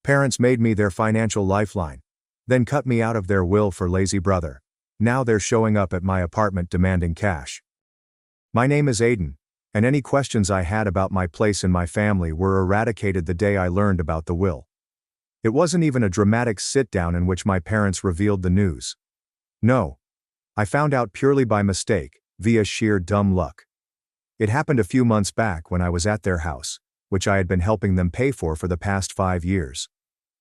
Parents made me their financial lifeline, then cut me out of their will for lazy brother. Now they're showing up at my apartment demanding cash. My name is Aiden, and any questions I had about my place in my family were eradicated the day I learned about the will. It wasn't even a dramatic sit-down in which my parents revealed the news. No. I found out purely by mistake, via sheer dumb luck. It happened a few months back when I was at their house, which I had been helping them pay for the past 5 years.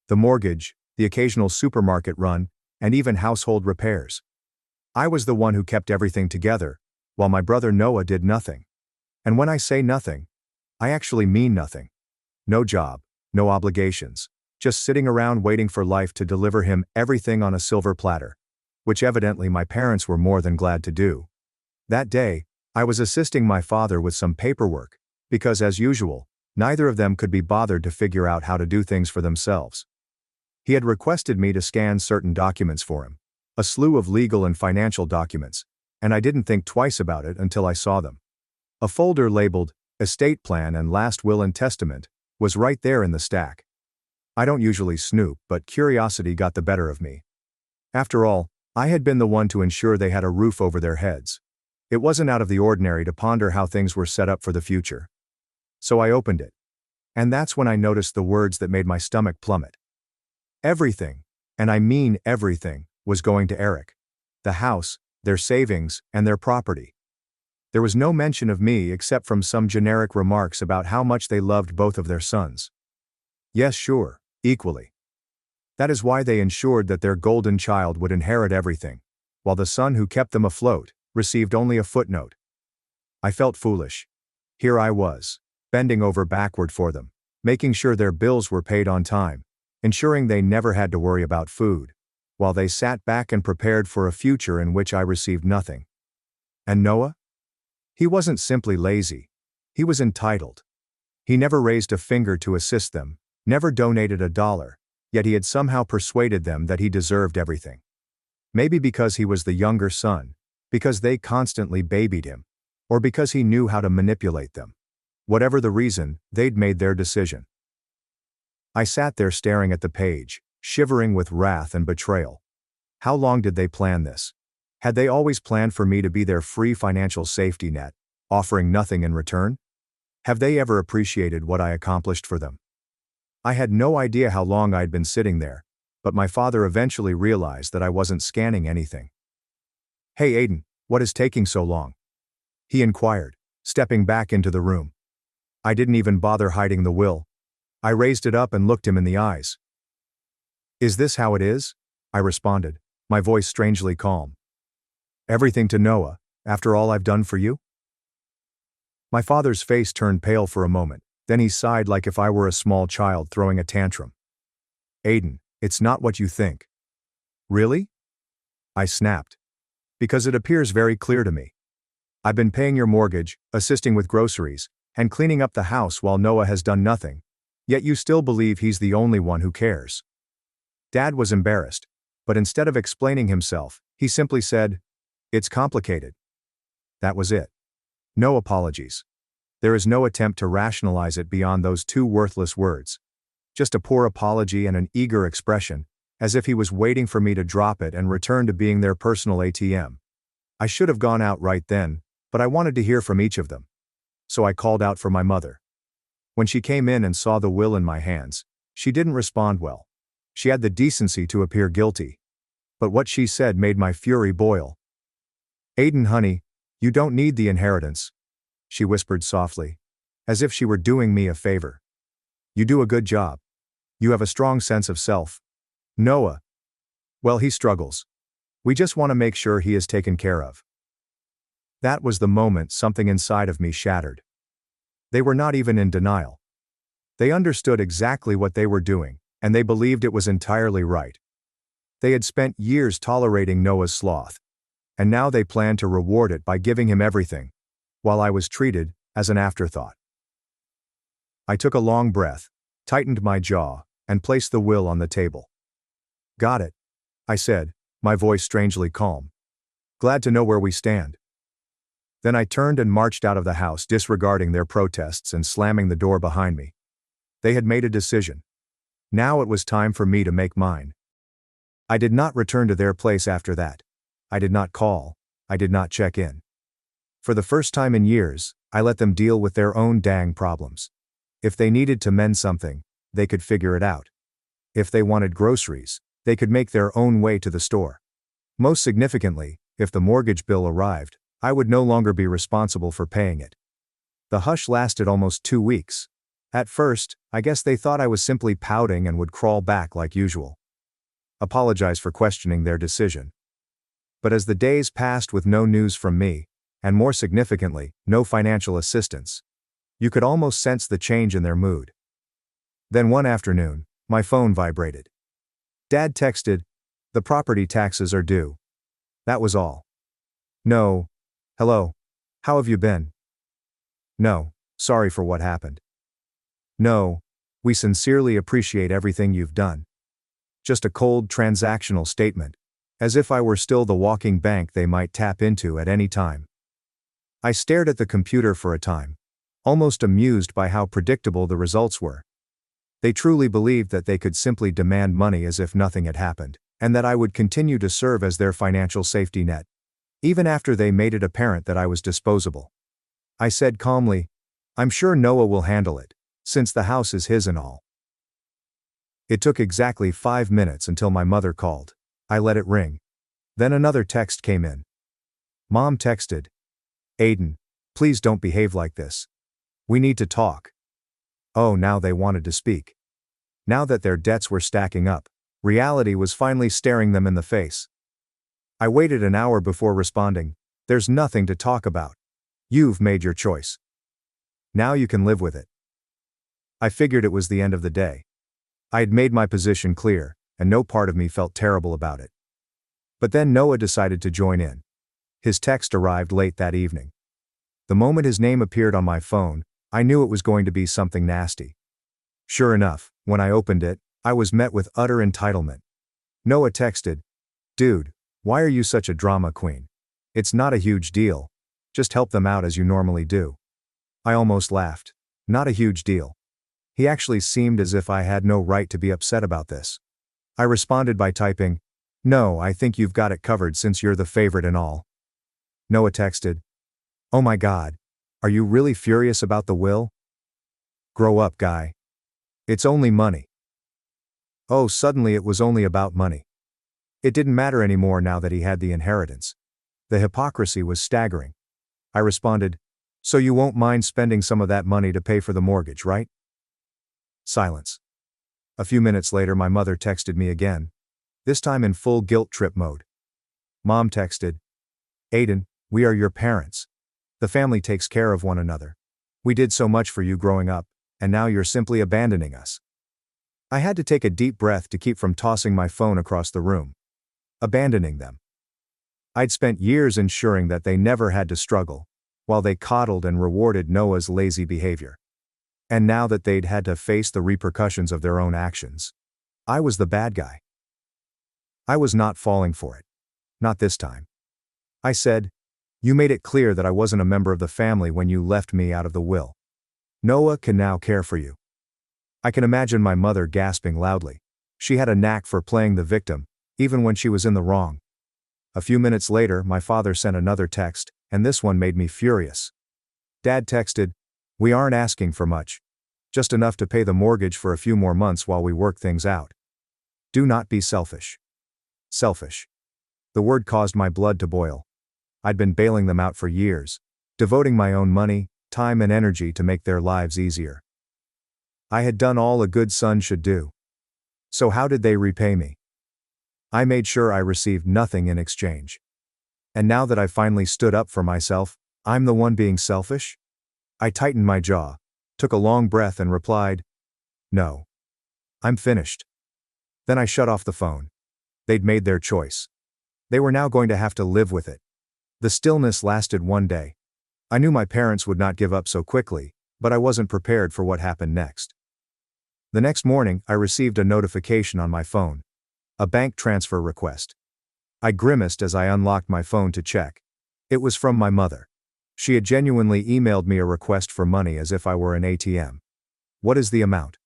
The mortgage, the occasional supermarket run, and even household repairs. I was the one who kept everything together, while my brother Noah did nothing. And when I say nothing, I actually mean nothing. No job, no obligations, just sitting around waiting for life to deliver him everything on a silver platter, which evidently my parents were more than glad to do. That day, I was assisting my father with some paperwork, because as usual, neither of them could be bothered to figure out how to do things for themselves. He had requested me to scan certain documents for him, a slew of legal and financial documents, and I didn't think twice about it until I saw them. A folder labeled, Estate Plan and Last Will and Testament, was right there in the stack. I don't usually snoop, but curiosity got the better of me. After all, I had been the one to ensure they had a roof over their heads. It wasn't out of the ordinary to ponder how things were set up for the future. So I opened it. And that's when I noticed the words that made my stomach plummet. Everything, and I mean everything, was going to Eric. The house, their savings, and their property. There was no mention of me except from some generic remarks about how much they loved both of their sons. Yes, sure, equally. That is why they ensured that their golden child would inherit everything, while the son who kept them afloat received only a footnote. I felt foolish. Here I was, bending over backward for them, making sure their bills were paid on time, ensuring they never had to worry about food, while they sat back and prepared for a future in which I received nothing. And Noah? He wasn't simply lazy. He was entitled. He never raised a finger to assist them, never donated $1, yet he had somehow persuaded them that he deserved everything. Maybe because he was the younger son, because they constantly babied him, or because he knew how to manipulate them. Whatever the reason, they'd made their decision. I sat there staring at the page, shivering with wrath and betrayal. How long did they plan this? Had they always planned for me to be their free financial safety net, offering nothing in return? Have they ever appreciated what I accomplished for them? I had no idea how long I'd been sitting there, but my father eventually realized that I wasn't scanning anything. "Hey Aiden, what is taking so long?" he inquired, stepping back into the room. I didn't even bother hiding the will. I raised it up and looked him in the eyes. "Is this how it is?" I responded, my voice strangely calm. "Everything to Noah, after all I've done for you?" My father's face turned pale for a moment, then he sighed like if I were a small child throwing a tantrum. "Aiden, it's not what you think." "Really?" I snapped. "Because it appears very clear to me. I've been paying your mortgage, assisting with groceries, and cleaning up the house while Noah has done nothing, yet you still believe he's the only one who cares." Dad was embarrassed, but instead of explaining himself, he simply said, "It's complicated." That was it. No apologies. There is no attempt to rationalize it beyond those two worthless words. Just a poor apology and an eager expression, as if he was waiting for me to drop it and return to being their personal ATM. I should have gone out right then, but I wanted to hear from each of them. So I called out for my mother. When she came in and saw the will in my hands, she didn't respond well. She had the decency to appear guilty. But what she said made my fury boil. "Aiden, honey, you don't need the inheritance," she whispered softly, as if she were doing me a favor. "You do a good job. You have a strong sense of self. Noah, well, he struggles. We just want to make sure he is taken care of." That was the moment something inside of me shattered. They were not even in denial. They understood exactly what they were doing, and they believed it was entirely right. They had spent years tolerating Noah's sloth, and now they planned to reward it by giving him everything, while I was treated as an afterthought. I took a long breath, tightened my jaw, and placed the will on the table. "Got it," I said, my voice strangely calm. "Glad to know where we stand." Then I turned and marched out of the house, disregarding their protests and slamming the door behind me. They had made a decision. Now it was time for me to make mine. I did not return to their place after that. I did not call. I did not check in. For the first time in years, I let them deal with their own dang problems. If they needed to mend something, they could figure it out. If they wanted groceries, they could make their own way to the store. Most significantly, if the mortgage bill arrived, I would no longer be responsible for paying it. The hush lasted almost 2 weeks. At first, I guess they thought I was simply pouting and would crawl back like usual. Apologize for questioning their decision. But as the days passed with no news from me, and more significantly, no financial assistance, you could almost sense the change in their mood. Then one afternoon, my phone vibrated. Dad texted, "The property taxes are due." That was all. No. "Hello. How have you been?" No. "Sorry for what happened." No. "We sincerely appreciate everything you've done." Just a cold transactional statement, as if I were still the walking bank they might tap into at any time. I stared at the computer for a time, almost amused by how predictable the results were. They truly believed that they could simply demand money as if nothing had happened, and that I would continue to serve as their financial safety net, even after they made it apparent that I was disposable. I said calmly, "I'm sure Noah will handle it, since the house is his and all." It took exactly 5 minutes until my mother called. I let it ring. Then another text came in. Mom texted, "Aiden, please don't behave like this. We need to talk." Oh, now they wanted to speak. Now that their debts were stacking up, reality was finally staring them in the face. I waited an hour before responding, "There's nothing to talk about. You've made your choice. Now you can live with it." I figured it was the end of the day. I had made my position clear, and no part of me felt terrible about it. But then Noah decided to join in. His text arrived late that evening. The moment his name appeared on my phone, I knew it was going to be something nasty. Sure enough, when I opened it, I was met with utter entitlement. Noah texted, "Dude, why are you such a drama queen? It's not a huge deal. Just help them out as you normally do." I almost laughed. Not a huge deal. He actually seemed as if I had no right to be upset about this. I responded by typing, "No, I think you've got it covered since you're the favorite and all." Noah texted, "Oh my God. Are you really furious about the will? Grow up, guy. It's only money." Oh, suddenly it was only about money. It didn't matter anymore now that he had the inheritance. The hypocrisy was staggering. I responded, "So you won't mind spending some of that money to pay for the mortgage, right?" Silence. A few minutes later my mother texted me again, this time in full guilt trip mode. Mom texted, "Aiden, we are your parents. The family takes care of one another. We did so much for you growing up, and now you're simply abandoning us." I had to take a deep breath to keep from tossing my phone across the room. Abandoning them. I'd spent years ensuring that they never had to struggle, while they coddled and rewarded Noah's lazy behavior. And now that they'd had to face the repercussions of their own actions, I was the bad guy. I was not falling for it. Not this time. I said, "You made it clear that I wasn't a member of the family when you left me out of the will. Noah can now care for you." I can imagine my mother gasping loudly. She had a knack for playing the victim, even when she was in the wrong. A few minutes later, my father sent another text, and this one made me furious. Dad texted, "We aren't asking for much. Just enough to pay the mortgage for a few more months while we work things out. Do not be selfish." Selfish. The word caused my blood to boil. I'd been bailing them out for years, devoting my own money, time and energy to make their lives easier. I had done all a good son should do. So how did they repay me? I made sure I received nothing in exchange. And now that I finally stood up for myself, I'm the one being selfish? I tightened my jaw, took a long breath and replied, "No. I'm finished." Then I shut off the phone. They'd made their choice. They were now going to have to live with it. The stillness lasted one day. I knew my parents would not give up so quickly, but I wasn't prepared for what happened next. The next morning, I received a notification on my phone. A bank transfer request. I grimaced as I unlocked my phone to check. It was from my mother. She had genuinely emailed me a request for money as if I were an ATM. "What is the amount?"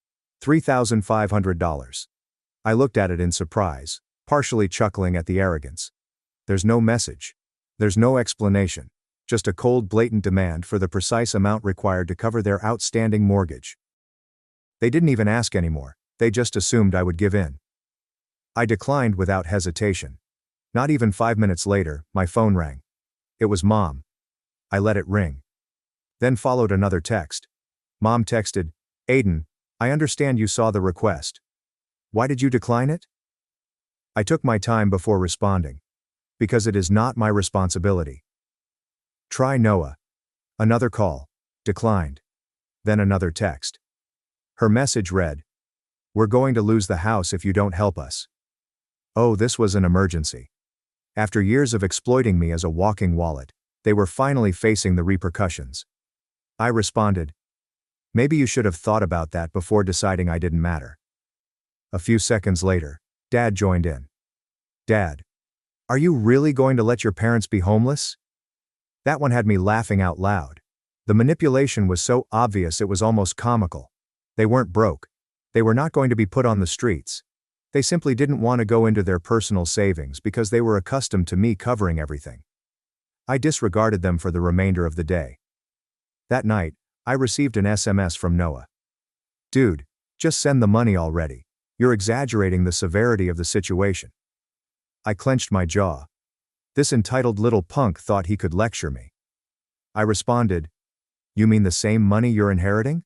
$3,500. I looked at it in surprise, partially chuckling at the arrogance. There's no message. There's no explanation. Just a cold, blatant demand for the precise amount required to cover their outstanding mortgage. They didn't even ask anymore, they just assumed I would give in. I declined without hesitation. Not even 5 minutes later, my phone rang. It was Mom. I let it ring. Then followed another text. Mom texted, "Aiden, I understand you saw the request. Why did you decline it?" I took my time before responding. Because it is not my responsibility. Try Noah. Another call. Declined. Then another text. Her message read, "We're going to lose the house if you don't help us." Oh, this was an emergency. After years of exploiting me as a walking wallet, they were finally facing the repercussions. I responded, "Maybe you should have thought about that before deciding I didn't matter." A few seconds later, Dad joined in. "Dad, are you really going to let your parents be homeless?" That one had me laughing out loud. The manipulation was so obvious it was almost comical. They weren't broke. They were not going to be put on the streets. They simply didn't want to go into their personal savings because they were accustomed to me covering everything. I disregarded them for the remainder of the day. That night, I received an SMS from Noah. "Dude, just send the money already. You're exaggerating the severity of the situation." I clenched my jaw. This entitled little punk thought he could lecture me. I responded, "You mean the same money you're inheriting?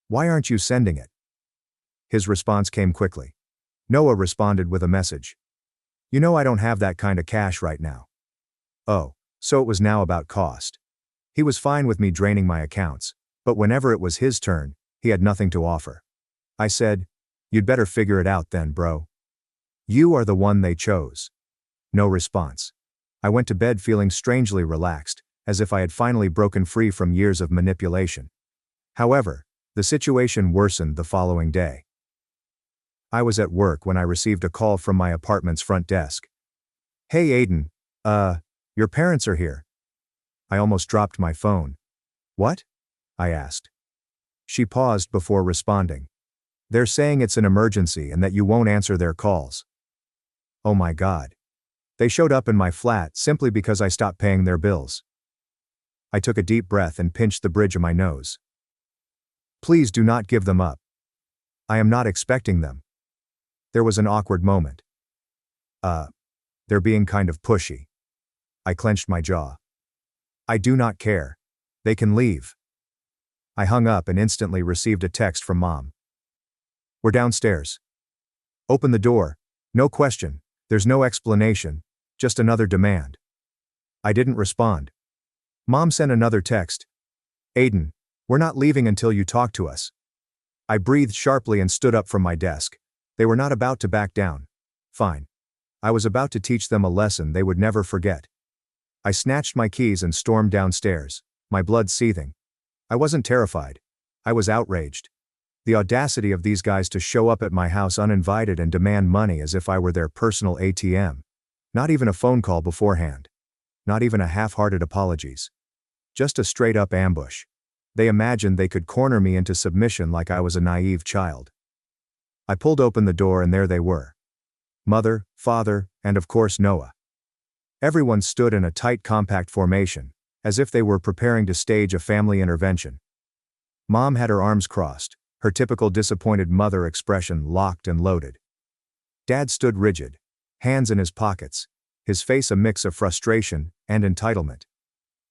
Why aren't you sending it?" His response came quickly. Noah responded with a message. "You know I don't have that kind of cash right now." Oh, so it was now about cost. He was fine with me draining my accounts, but whenever it was his turn, he had nothing to offer. I said, "You'd better figure it out then, bro. You are the one they chose." No response. I went to bed feeling strangely relaxed, as if I had finally broken free from years of manipulation. However, the situation worsened the following day. I was at work when I received a call from my apartment's front desk. "Hey Aiden, your parents are here." I almost dropped my phone. "What?" I asked. She paused before responding. "They're saying it's an emergency and that you won't answer their calls." Oh my God. They showed up in my flat simply because I stopped paying their bills. I took a deep breath and pinched the bridge of my nose. "Please do not give them up. I am not expecting them." There was an awkward moment. They're being kind of pushy." I clenched my jaw. "I do not care. They can leave." I hung up and instantly received a text from Mom. "We're downstairs. Open the door. No question, there's no explanation, just another demand." I didn't respond. Mom sent another text. "Aiden, we're not leaving until you talk to us." I breathed sharply and stood up from my desk. They were not about to back down. Fine. I was about to teach them a lesson they would never forget. I snatched my keys and stormed downstairs, my blood seething. I wasn't terrified. I was outraged. The audacity of these guys to show up at my house uninvited and demand money as if I were their personal ATM. Not even a phone call beforehand. Not even a half-hearted apologies. Just a straight-up ambush. They imagined they could corner me into submission like I was a naive child. I pulled open the door and there they were. Mother, father, and of course Noah. Everyone stood in a tight compact formation, as if they were preparing to stage a family intervention. Mom had her arms crossed, her typical disappointed mother expression locked and loaded. Dad stood rigid, hands in his pockets, his face a mix of frustration and entitlement.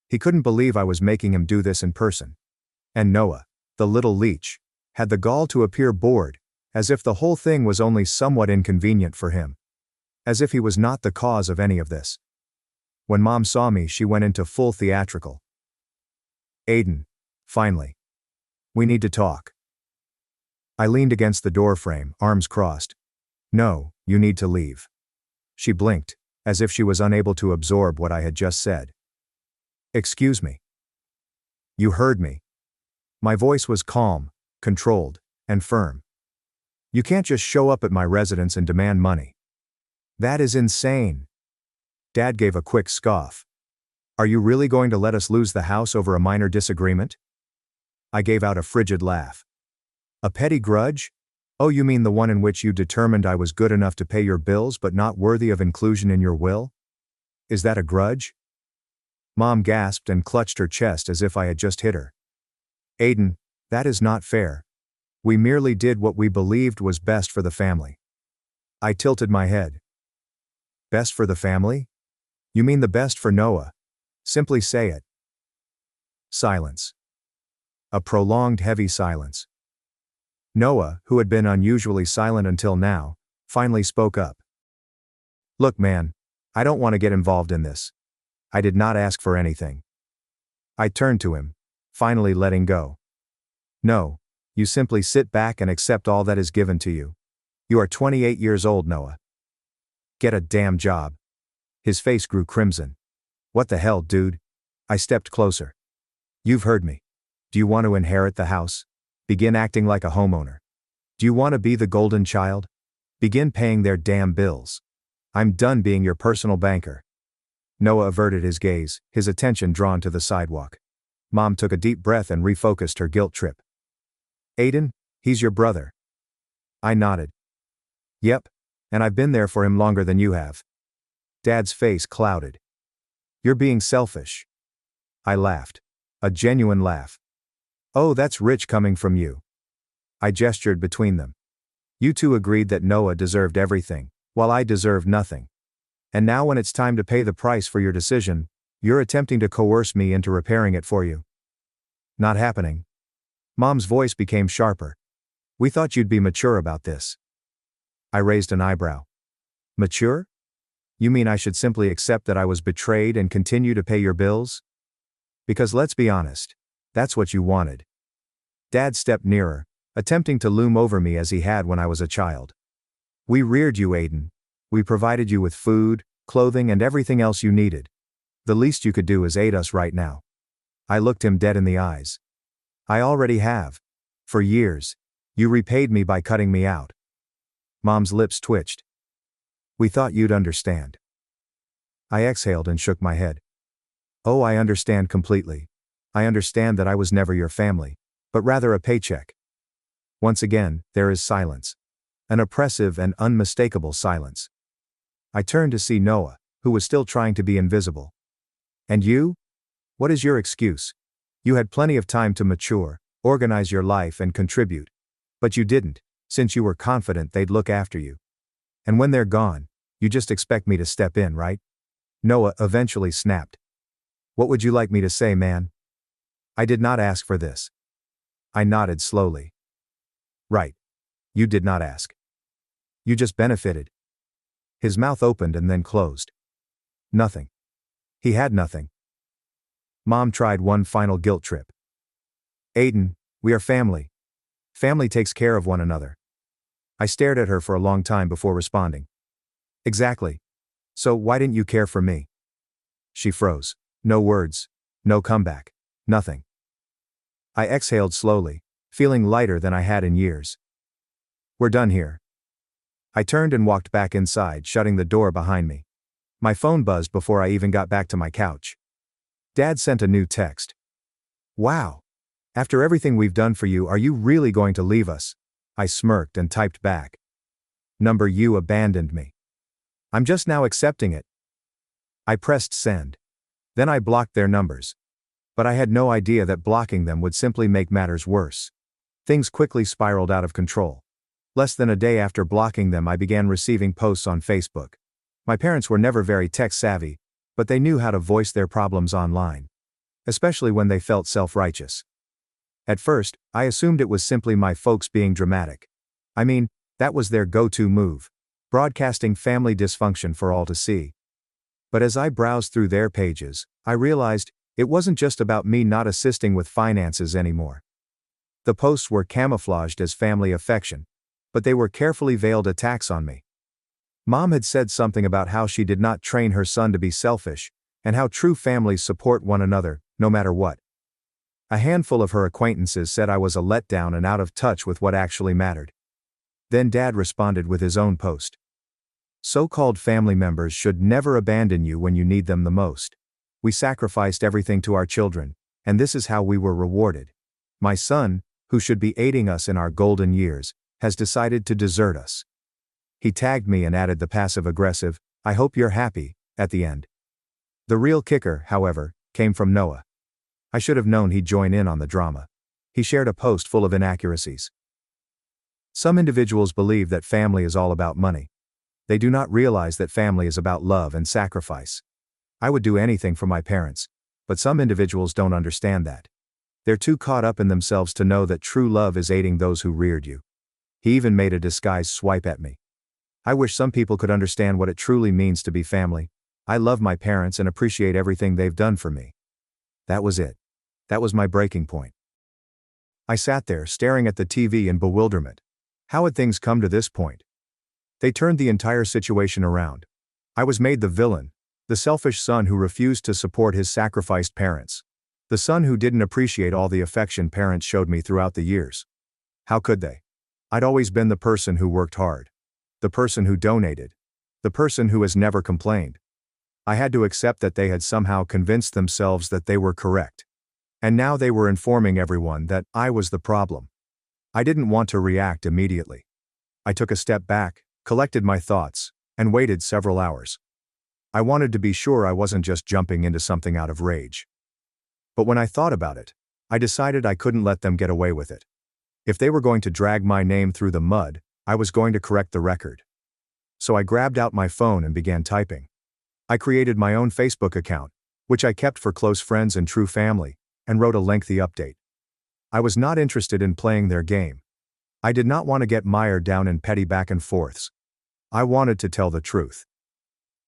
He couldn't believe I was making him do this in person. And Noah, the little leech, had the gall to appear bored, as if the whole thing was only somewhat inconvenient for him. As if he was not the cause of any of this. When Mom saw me, she went into full theatrical. "Aiden, finally. We need to talk." I leaned against the doorframe, arms crossed. "No, you need to leave." She blinked, as if she was unable to absorb what I had just said. "Excuse me." "You heard me." My voice was calm, controlled, and firm. "You can't just show up at my residence and demand money. That is insane." Dad gave a quick scoff. "Are you really going to let us lose the house over a minor disagreement?" I gave out a frigid laugh. "A petty grudge? Oh, you mean the one in which you determined I was good enough to pay your bills but not worthy of inclusion in your will? Is that a grudge? Mom gasped and clutched her chest as if I had just hit her. Aiden, that is not fair. We merely did what we believed was best for the family. I tilted my head. Best for the family? You mean the best for Noah? Simply say it. Silence. A prolonged heavy silence. Noah, who had been unusually silent until now, finally spoke up. Look, man, I don't want to get involved in this. I did not ask for anything. I turned to him, finally letting go. No, you simply sit back and accept all that is given to you. You are 28 years old, Noah. Get a damn job. His face grew crimson. What the hell, dude? I stepped closer. You've heard me. Do you want to inherit the house? Begin acting like a homeowner. Do you want to be the golden child? Begin paying their damn bills. I'm done being your personal banker. Noah averted his gaze, his attention drawn to the sidewalk. Mom took a deep breath and refocused her guilt trip. Aiden, he's your brother. I nodded. Yep, and I've been there for him longer than you have. Dad's face clouded. You're being selfish. I laughed. A genuine laugh. Oh, that's rich coming from you. I gestured between them. You two agreed that Noah deserved everything, while I deserved nothing. And now when it's time to pay the price for your decision, you're attempting to coerce me into repairing it for you. Not happening. Mom's voice became sharper. We thought you'd be mature about this. I raised an eyebrow. Mature? You mean I should simply accept that I was betrayed and continue to pay your bills? Because let's be honest, that's what you wanted. Dad stepped nearer, attempting to loom over me as he had when I was a child. We reared you, Aiden. We provided you with food, clothing, and everything else you needed. The least you could do is aid us right now. I looked him dead in the eyes. I already have. For years. You repaid me by cutting me out. Mom's lips twitched. We thought you'd understand. I exhaled and shook my head. Oh, I understand completely. I understand that I was never your family, but rather a paycheck. Once again, there is silence. An oppressive and unmistakable silence. I turned to see Noah, who was still trying to be invisible. And you? What is your excuse? You had plenty of time to mature, organize your life and contribute. But you didn't, since you were confident they'd look after you. And when they're gone, you just expect me to step in, right? Noah eventually snapped. What would you like me to say, man? I did not ask for this. I nodded slowly. Right. You did not ask. You just benefited. His mouth opened and then closed. Nothing. He had nothing. Mom tried one final guilt trip. Aiden, we are family. Family takes care of one another. I stared at her for a long time before responding. Exactly. So why didn't you care for me? She froze. No words. No comeback. Nothing. I exhaled slowly, feeling lighter than I had in years. We're done here. I turned and walked back inside, shutting the door behind me. My phone buzzed before I even got back to my couch. Dad sent a new text. Wow. After everything we've done for you, are you really going to leave us? I smirked and typed back. Number, you abandoned me. I'm just now accepting it. I pressed send. Then I blocked their numbers. But I had no idea that blocking them would simply make matters worse. Things quickly spiraled out of control. Less than a day after blocking them, I began receiving posts on Facebook. My parents were never very tech-savvy, but they knew how to voice their problems online. Especially when they felt self-righteous. At first, I assumed it was simply my folks being dramatic. I mean, that was their go-to move. Broadcasting family dysfunction for all to see. But as I browsed through their pages, I realized it wasn't just about me not assisting with finances anymore. The posts were camouflaged as family affection, but they were carefully veiled attacks on me. Mom had said something about how she did not train her son to be selfish, and how true families support one another, no matter what. A handful of her acquaintances said I was a letdown and out of touch with what actually mattered. Then Dad responded with his own post. So-called family members should never abandon you when you need them the most. We sacrificed everything to our children, and this is how we were rewarded. My son, who should be aiding us in our golden years, has decided to desert us. He tagged me and added the passive-aggressive, "I hope you're happy," at the end. The real kicker, however, came from Noah. I should have known he'd join in on the drama. He shared a post full of inaccuracies. Some individuals believe that family is all about money. They do not realize that family is about love and sacrifice. I would do anything for my parents, but some individuals don't understand that. They're too caught up in themselves to know that true love is aiding those who reared you. He even made a disguised swipe at me. I wish some people could understand what it truly means to be family. I love my parents and appreciate everything they've done for me. That was it. That was my breaking point. I sat there staring at the TV in bewilderment. How had things come to this point? They turned the entire situation around. I was made the villain, the selfish son who refused to support his sacrificed parents. The son who didn't appreciate all the affection parents showed me throughout the years. How could they? I'd always been the person who worked hard. The person who donated. The person who has never complained. I had to accept that they had somehow convinced themselves that they were correct. And now they were informing everyone that I was the problem. I didn't want to react immediately. I took a step back, collected my thoughts, and waited several hours. I wanted to be sure I wasn't just jumping into something out of rage. But when I thought about it, I decided I couldn't let them get away with it. If they were going to drag my name through the mud, I was going to correct the record. So I grabbed out my phone and began typing. I created my own Facebook account, which I kept for close friends and true family, and wrote a lengthy update. I was not interested in playing their game. I did not want to get mired down in petty back and forths. I wanted to tell the truth.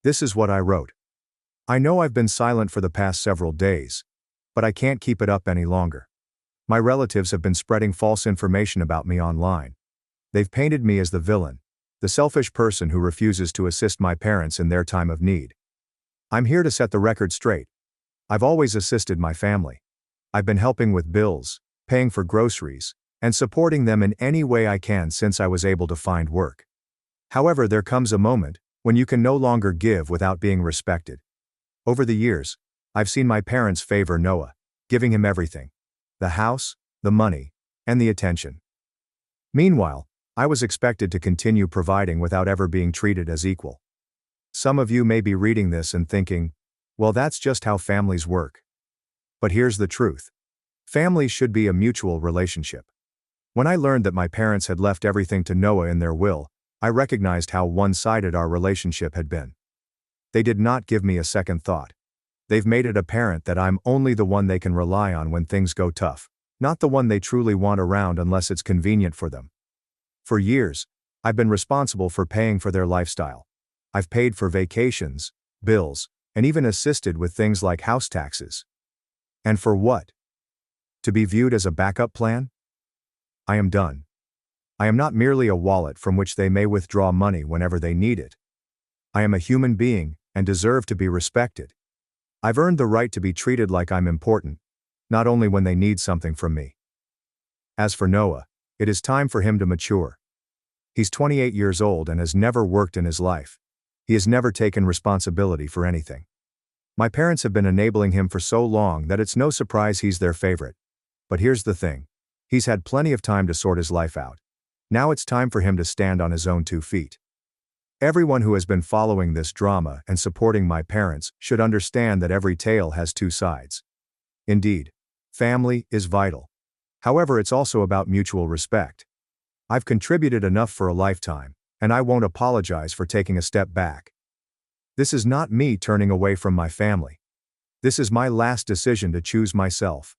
This is what I wrote. I know I've been silent for the past several days, but I can't keep it up any longer. My relatives have been spreading false information about me online. They've painted me as the villain, the selfish person who refuses to assist my parents in their time of need. I'm here to set the record straight. I've always assisted my family. I've been helping with bills, paying for groceries, and supporting them in any way I can since I was able to find work. However, there comes a moment when you can no longer give without being respected. Over the years, I've seen my parents favor Noah, giving him everything: the house, the money, and the attention. Meanwhile, I was expected to continue providing without ever being treated as equal. Some of you may be reading this and thinking, well, that's just how families work. But here's the truth. Family should be a mutual relationship. When I learned that my parents had left everything to Noah in their will, I recognized how one-sided our relationship had been. They did not give me a second thought. They've made it apparent that I'm only the one they can rely on when things go tough, not the one they truly want around unless it's convenient for them. For years, I've been responsible for paying for their lifestyle. I've paid for vacations, bills, and even assisted with things like house taxes. And for what? To be viewed as a backup plan? I am done. I am not merely a wallet from which they may withdraw money whenever they need it. I am a human being and deserve to be respected. I've earned the right to be treated like I'm important, not only when they need something from me. As for Noah, it is time for him to mature. He's 28 years old and has never worked in his life. He has never taken responsibility for anything. My parents have been enabling him for so long that it's no surprise he's their favorite. But here's the thing. He's had plenty of time to sort his life out. Now it's time for him to stand on his own 2 feet. Everyone who has been following this drama and supporting my parents should understand that every tale has 2 sides. Indeed, family is vital. However, it's also about mutual respect. I've contributed enough for a lifetime, and I won't apologize for taking a step back. This is not me turning away from my family. This is my last decision to choose myself.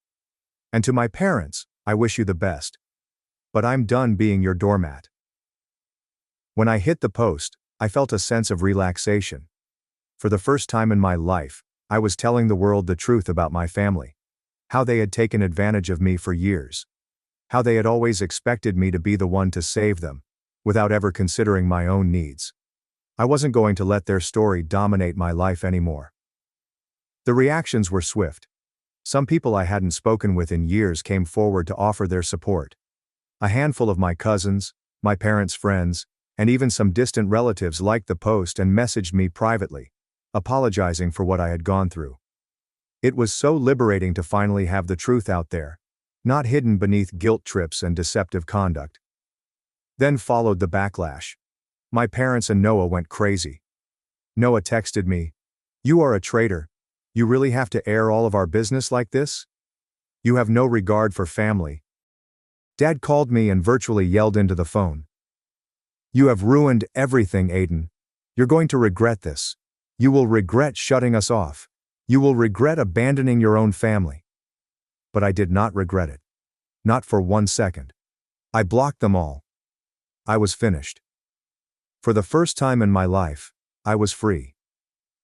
And to my parents, I wish you the best. But I'm done being your doormat. When I hit the post, I felt a sense of relaxation. For the first time in my life, I was telling the world the truth about my family. How they had taken advantage of me for years. How they had always expected me to be the one to save them, without ever considering my own needs. I wasn't going to let their story dominate my life anymore. The reactions were swift. Some people I hadn't spoken with in years came forward to offer their support. A handful of my cousins, my parents' friends, and even some distant relatives liked the post and messaged me privately, apologizing for what I had gone through. It was so liberating to finally have the truth out there, not hidden beneath guilt trips and deceptive conduct. Then followed the backlash. My parents and Noah went crazy. Noah texted me, "You are a traitor. You really have to air all of our business like this? You have no regard for family." Dad called me and virtually yelled into the phone, "You have ruined everything, Aiden. You're going to regret this. You will regret shutting us off. You will regret abandoning your own family." But I did not regret it. Not for 1 second. I blocked them all. I was finished. For the first time in my life, I was free.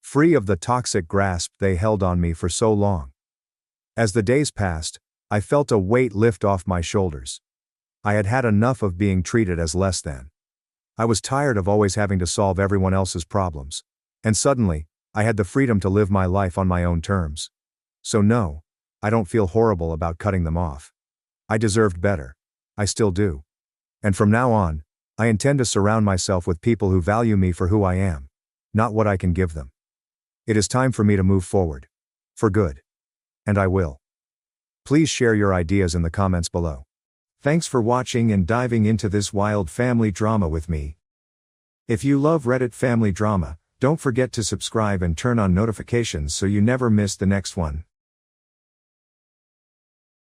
Free of the toxic grasp they held on me for so long. As the days passed, I felt a weight lift off my shoulders. I had had enough of being treated as less than. I was tired of always having to solve everyone else's problems. And suddenly, I had the freedom to live my life on my own terms. So no, I don't feel horrible about cutting them off. I deserved better. I still do. And from now on, I intend to surround myself with people who value me for who I am, not what I can give them. It is time for me to move forward. For good. And I will. Please share your ideas in the comments below. Thanks for watching and diving into this wild family drama with me. If you love Reddit family drama, don't forget to subscribe and turn on notifications so you never miss the next one.